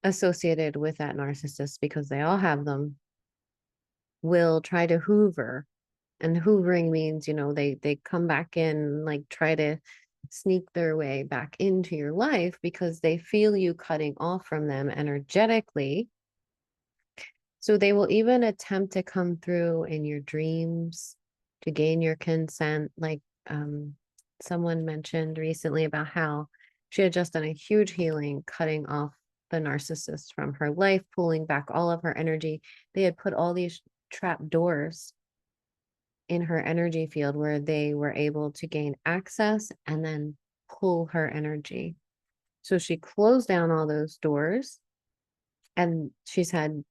associated with that narcissist, because they all have them, will try to hoover. And hoovering means, they come back in, like try to sneak their way back into your life because they feel you cutting off from them energetically. So they will even attempt to come through in your dreams to gain your consent. Like someone mentioned recently about how she had just done a huge healing, cutting off the narcissist from her life, pulling back all of her energy. They had put all these trap doors in her energy field where they were able to gain access and then pull her energy. So she closed down all those doors, and she's had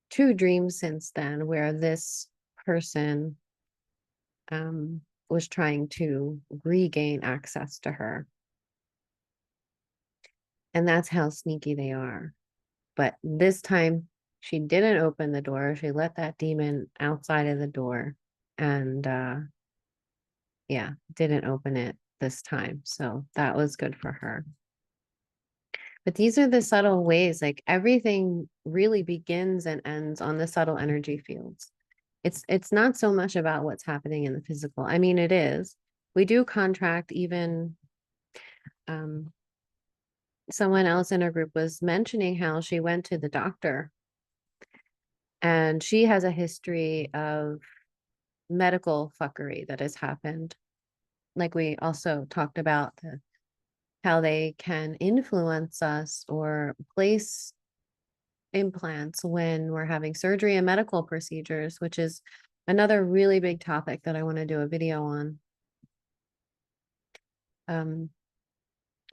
2 dreams since then where this person was trying to regain access to her. And that's how sneaky they are. But this time she didn't open the door. She let that demon outside of the door and didn't open it this time. So that was good for her. But these are the subtle ways, like everything really begins and ends on the subtle energy fields. It's not so much about what's happening in the physical. I mean, it is. We do contract. Even someone else in our group was mentioning how she went to the doctor and she has a history of medical fuckery that has happened. Like we also talked about how they can influence us or place implants when we're having surgery and medical procedures, which is another really big topic that I want to do a video on.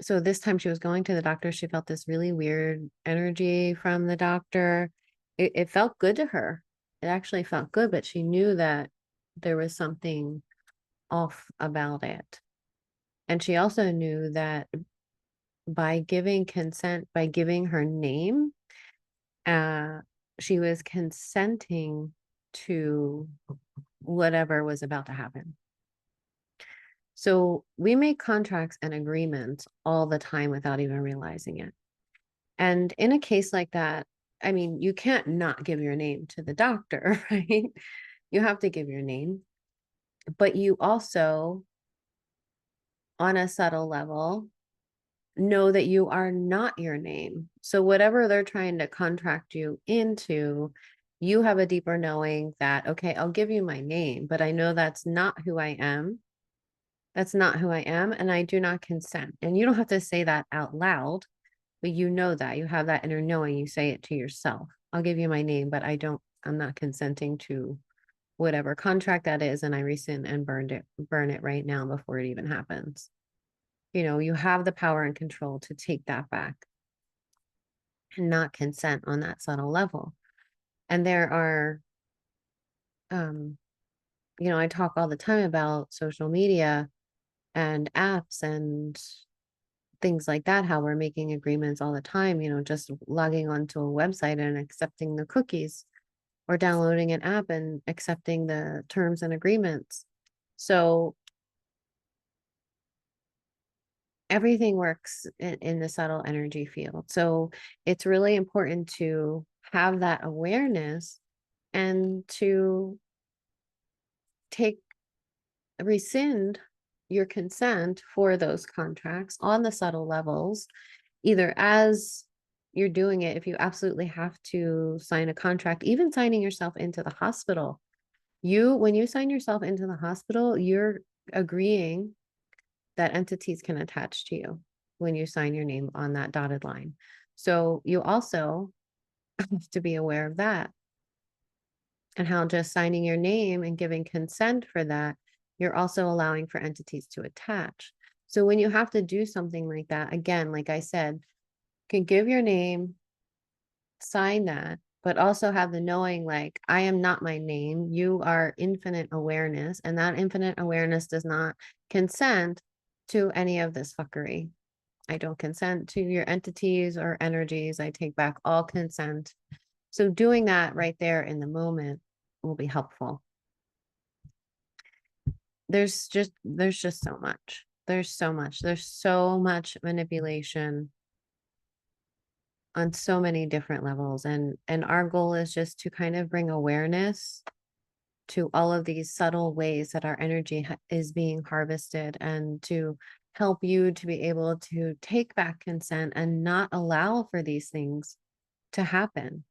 So this time she was going to the doctor, she felt this really weird energy from the doctor. It felt good to her. It actually felt good, but she knew that there was something off about it. And she also knew that by giving consent, by giving her name, she was consenting to whatever was about to happen. So we make contracts and agreements all the time without even realizing it. And in a case like that, I mean, you can't not give your name to the doctor, right? You have to give your name. But you also, on a subtle level, know that you are not your name. So whatever they're trying to contract you into, you have a deeper knowing that, okay, I'll give you my name, but I know that's not who I am. That's not who I am, and I do not consent. And you don't have to say that out loud, but you know that. You have that inner knowing. You say it to yourself. I'll give you my name, but I'm not consenting to whatever contract that is, and I rescind and burn it right now before it even happens. You have the power and control to take that back and not consent on that subtle level. And there are, I talk all the time about social media and apps and things like that, how we're making agreements all the time, just logging onto a website and accepting the cookies or downloading an app and accepting the terms and agreements. So everything works in the subtle energy field. So it's really important to have that awareness and to rescind your consent for those contracts on the subtle levels, either as you're doing it, if you absolutely have to sign a contract, even signing yourself into the hospital. When you sign yourself into the hospital, you're agreeing that entities can attach to you when you sign your name on that dotted line. So you also have to be aware of that, and how just signing your name and giving consent for that, you're also allowing for entities to attach. So when you have to do something like that, again, like I said, you can give your name, sign that, but also have the knowing, like, I am not my name. You are infinite awareness, and that infinite awareness does not consent to any of this fuckery. I don't consent to your entities or energies. I take back all consent. So doing that right there in the moment will be helpful. There's just so much. There's so much manipulation on so many different levels, and our goal is just to kind of bring awareness to all of these subtle ways that our energy is being harvested, and to help you to be able to take back consent and not allow for these things to happen.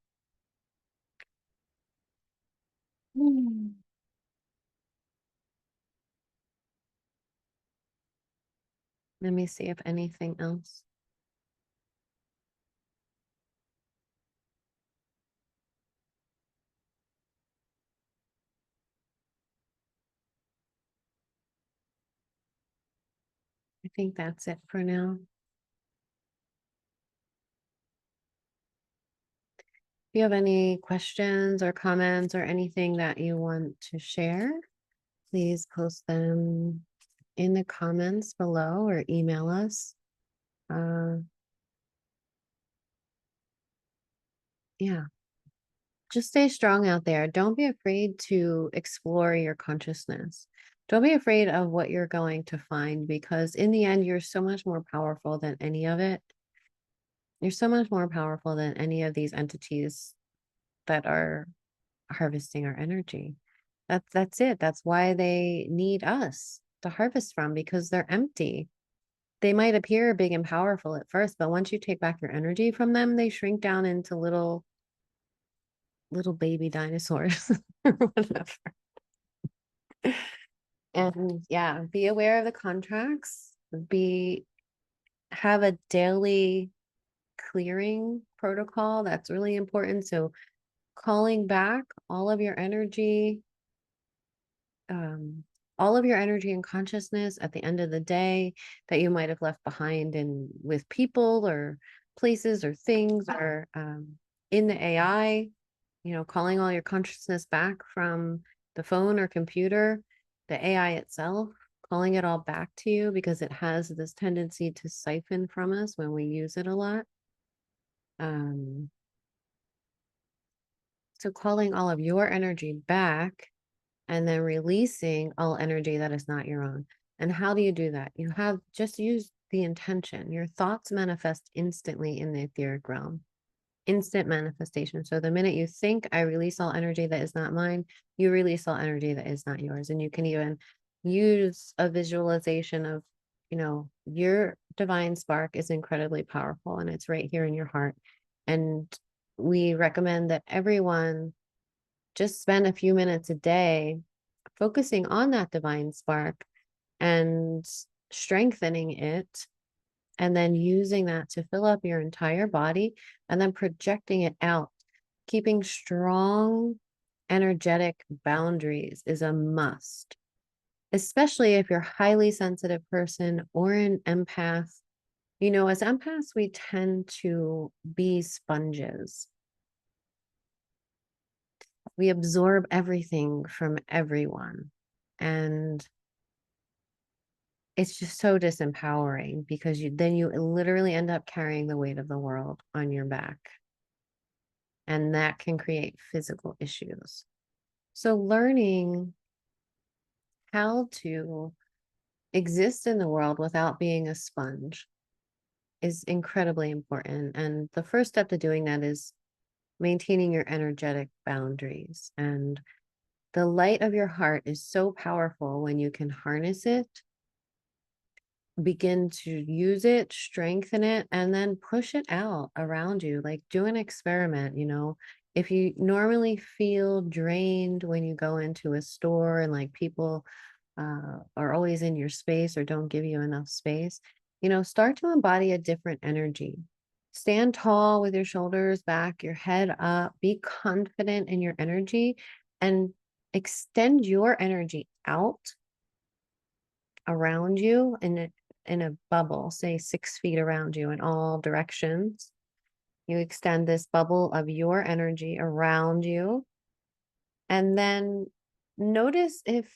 Let me see if anything else. I think that's it for now. If you have any questions or comments or anything that you want to share, please post them in the comments below or email us. Yeah, just stay strong out there. Don't be afraid to explore your consciousness. Don't be afraid of what you're going to find, because in the end, you're so much more powerful than any of it. You're so much more powerful than any of these entities that are harvesting our energy. That's it. That's why they need us to harvest from, because they're empty. They might appear big and powerful at first, but once you take back your energy from them, they shrink down into little baby dinosaurs or whatever. And yeah, be aware of the contracts. Have a daily clearing protocol. That's really important. So calling back um, all of your energy and consciousness at the end of the day that you might have left behind with people or places or things, or in the AI, calling all your consciousness back from the phone or computer, the AI itself, calling it all back to you, because it has this tendency to siphon from us when we use it a lot. So calling all of your energy back, and then releasing all energy that is not your own. And how do you do that? You have just use the intention. Your thoughts manifest instantly in the etheric realm. Instant manifestation. So the minute you think, I release all energy that is not mine, you release all energy that is not yours. And you can even use a visualization of, your divine spark is incredibly powerful, and it's right here in your heart. And we recommend that everyone just spend a few minutes a day focusing on that divine spark and strengthening it, and then using that to fill up your entire body, and then projecting it out. Keeping strong energetic boundaries is a must, especially if you're a highly sensitive person or an empath. As empaths, we tend to be sponges. We absorb everything from everyone. And it's just so disempowering, because then you literally end up carrying the weight of the world on your back. And that can create physical issues. So learning how to exist in the world without being a sponge is incredibly important. And the first step to doing that is maintaining your energetic boundaries. And the light of your heart is so powerful when you can harness it, begin to use it, strengthen it, and then push it out around you. Like, do an experiment, if you normally feel drained when you go into a store and like people are always in your space or don't give you enough space, start to embody a different energy. Stand tall with your shoulders back, your head up, be confident in your energy, and extend your energy out around you in a bubble, say 6 feet around you in all directions. You extend this bubble of your energy around you, and then notice if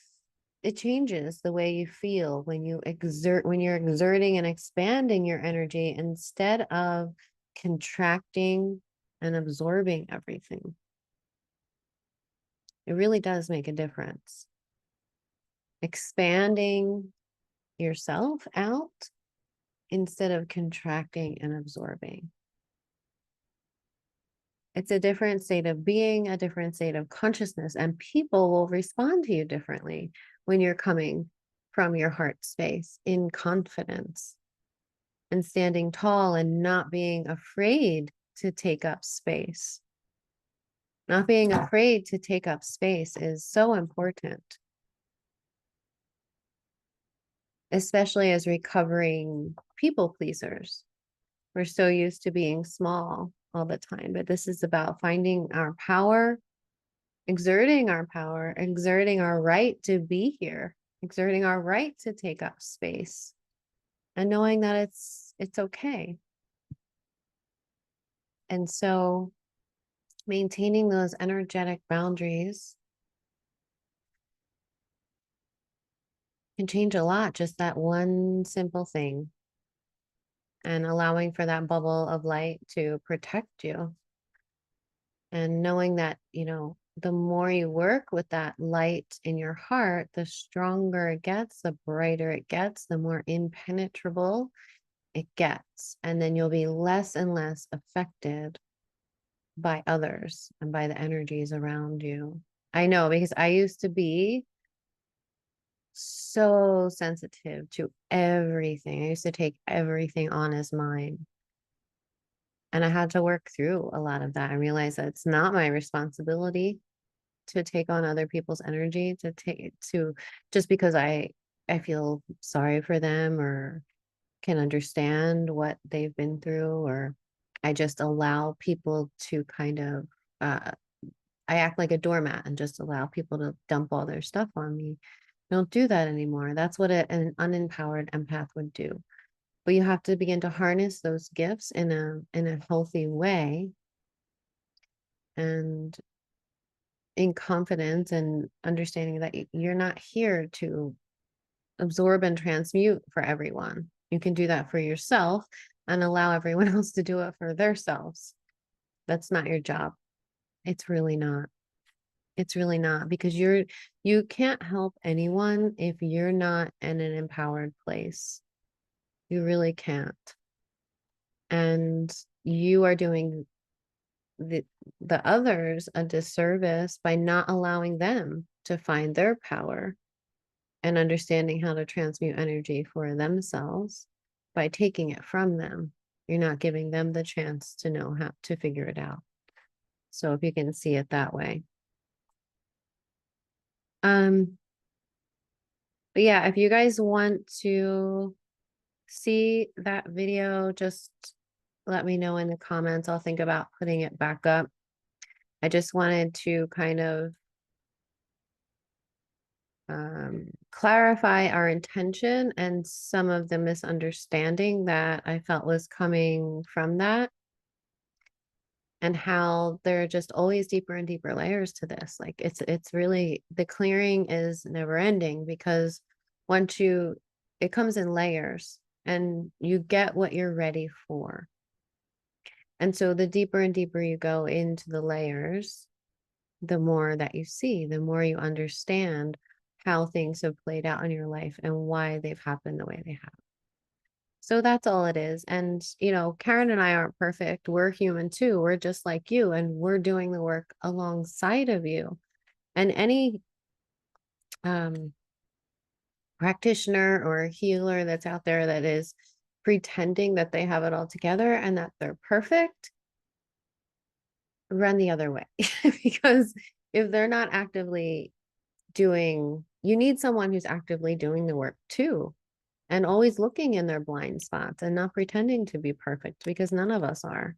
it changes the way you feel when you're exerting and expanding your energy instead of contracting and absorbing everything. It really does make a difference. Expanding yourself out instead of contracting and absorbing. It's a different state of being, a different state of consciousness, and people will respond to you differently when you're coming from your heart space in confidence and standing tall and not being afraid to take up space. Not being afraid to take up space is so important, especially as recovering people pleasers. We're so used to being small all the time, but this is about finding our power, exerting our right to be here, exerting our right to take up space, and knowing that it's okay. And so maintaining those energetic boundaries can change a lot, just that one simple thing, and allowing for that bubble of light to protect you. And knowing that, the more you work with that light in your heart, the stronger it gets, the brighter it gets, the more impenetrable it gets. And then you'll be less and less affected by others and by the energies around you. I know, because I used to be so sensitive to everything. I used to take everything on as mine. And I had to work through a lot of that and realize that it's not my responsibility to take on other people's energy, to just because I feel sorry for them or can understand what they've been through, or I just allow people to kind of I act like a doormat and just allow people to dump all their stuff on me. Don't do that anymore. That's what an unempowered empath would do. But you have to begin to harness those gifts in a healthy way, and in confidence, and understanding that you're not here to absorb and transmute for everyone. You can do that for yourself and allow everyone else to do it for themselves. That's not your job. It's really not. It's really not, because you can't help anyone if you're not in an empowered place. You really can't. And you are doing the others a disservice by not allowing them to find their power and understanding how to transmute energy for themselves by taking it from them. You're not giving them the chance to know how to figure it out. So if you can see it that way. But yeah, if you guys want to see that video, just let me know in the comments. I'll think about putting it back up. I just wanted to kind of clarify our intention and some of the misunderstanding that I felt was coming from that, and how there are just always deeper and deeper layers to this. Like it's really, the clearing is never ending, because once it comes in layers and you get what you're ready for. And so the deeper and deeper you go into the layers, the more that you see, the more you understand how things have played out in your life and why they've happened the way they have. So that's all it is. And, you know, Karen and I aren't perfect. We're human too. We're just like you, and we're doing the work alongside of you. And any um, practitioner or healer that's out there that is pretending that they have it all together and that they're perfect, run the other way. Because if they're not actively doing, you need someone who's actively doing the work too, and always looking in their blind spots and not pretending to be perfect, because none of us are.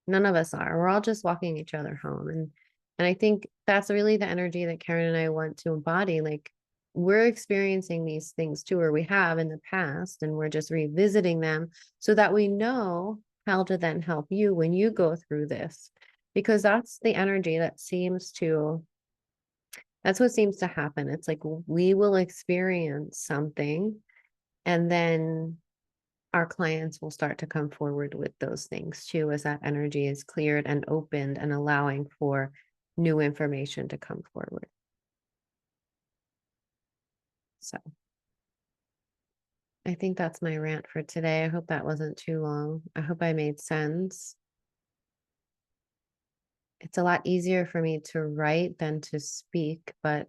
None of us are. We're all just walking each other home. And I think that's really the energy that Karen and I want to embody. Like, we're experiencing these things too, or we have in the past, and we're just revisiting them so that we know how to then help you when you go through this. Because that's the energy that seems to, that's what seems to happen. It's like we will experience something, and then our clients will start to come forward with those things too, as that energy is cleared and opened and allowing for new information to come forward. So I think that's my rant for today. I hope that wasn't too long. I hope I made sense. It's a lot easier for me to write than to speak, but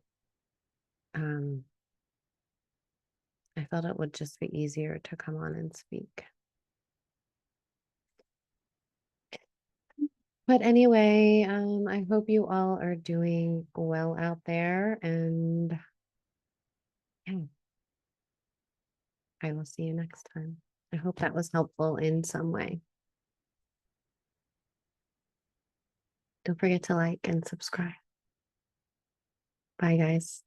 um, I felt it would just be easier to come on and speak. But anyway, I hope you all are doing well out there, and yeah, I will see you next time. I hope that was helpful in some way. Don't forget to like and subscribe. Bye, guys.